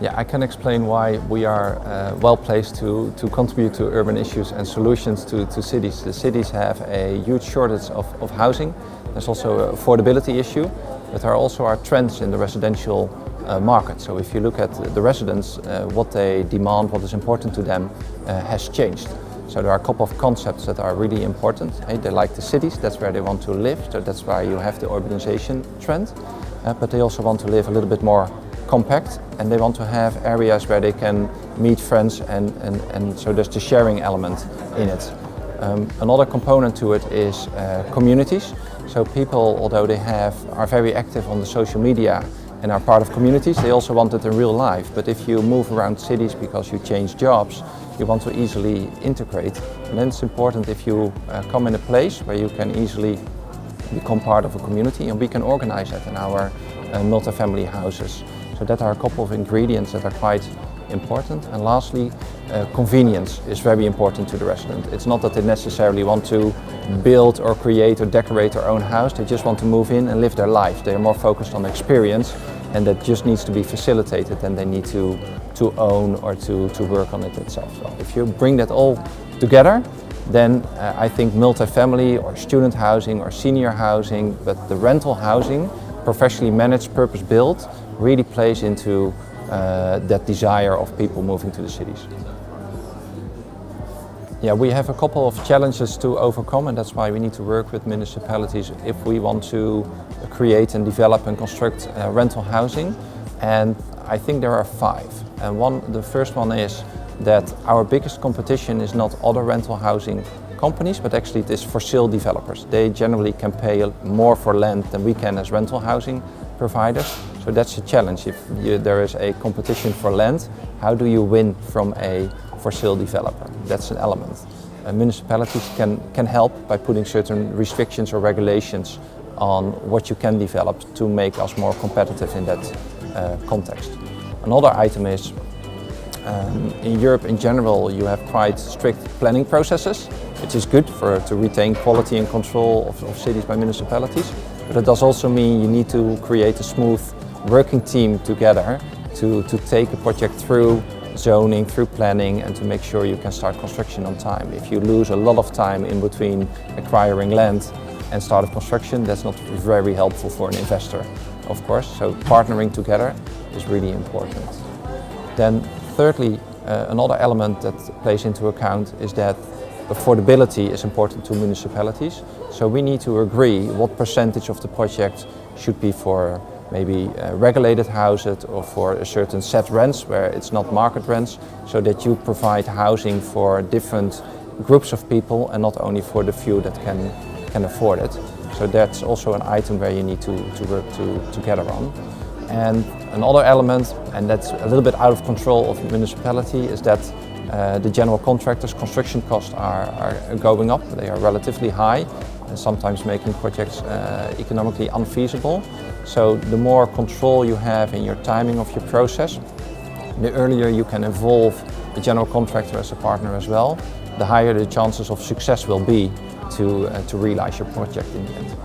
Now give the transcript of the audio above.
Yeah, I can explain why we are well placed to contribute to urban issues and solutions to cities. The cities have a huge shortage of housing. There's also an affordability issue, but there also are trends in the residential market. So if you look at the residents, what they demand, what is important to them has changed. So there are a couple of concepts that are really important. They like the cities, that's where they want to live, so that's why you have the urbanization trend. But they also want to live a little bit more compact, and they want to have areas where they can meet friends, and so there's the sharing element in it. Another component to it is communities. So people, although they are very active on the social media and are part of communities, they also want it in real life. But if you move around cities because you change jobs, you want to easily integrate. And then it's important if you come in a place where you can easily become part of a community, and we can organize that in our multifamily houses. So that are a couple of ingredients that are quite important. And lastly, convenience is very important to the resident. It's not that they necessarily want to build or create or decorate their own house, they just want to move in and live their life. They are more focused on experience, and that just needs to be facilitated, and they need to own or to work on it itself. So if you bring that all together, then I think multifamily or student housing or senior housing, but the rental housing, professionally managed, purpose-built, really plays into that desire of people moving to the cities. Yeah, we have a couple of challenges to overcome, and that's why we need to work with municipalities if we want to create and develop and construct rental housing. And I think there are 5. And the first one is that our biggest competition is not other rental housing companies, but actually it is for sale developers. They generally can pay more for land than we can as rental housing providers. So that's a challenge. If there is a competition for land, how do you win from a for sale developer? That's an element. Municipalities can help by putting certain restrictions or regulations on what you can develop to make us more competitive in that context. Another item is in Europe in general you have quite strict planning processes, which is good to retain quality and control of cities by municipalities. But it does also mean you need to create a smooth working team together to take a project through zoning, through planning, and to make sure you can start construction on time. If you lose a lot of time in between acquiring land and start of construction, that's not very helpful for an investor, of course. So partnering together is really important. Then thirdly, another element that plays into account is that affordability is important to municipalities. So we need to agree what percentage of the project should be for maybe regulated houses or for a certain set rents where it's not market rents, so that you provide housing for different groups of people and not only for the few that can afford it. So that's also an item where you need to work together on. And another element, and that's a little bit out of control of the municipality, is that the general contractors' construction costs are going up. They are relatively high, and sometimes making projects economically unfeasible. So the more control you have in your timing of your process, the earlier you can involve the general contractor as a partner as well, the higher the chances of success will be to realize your project in the end.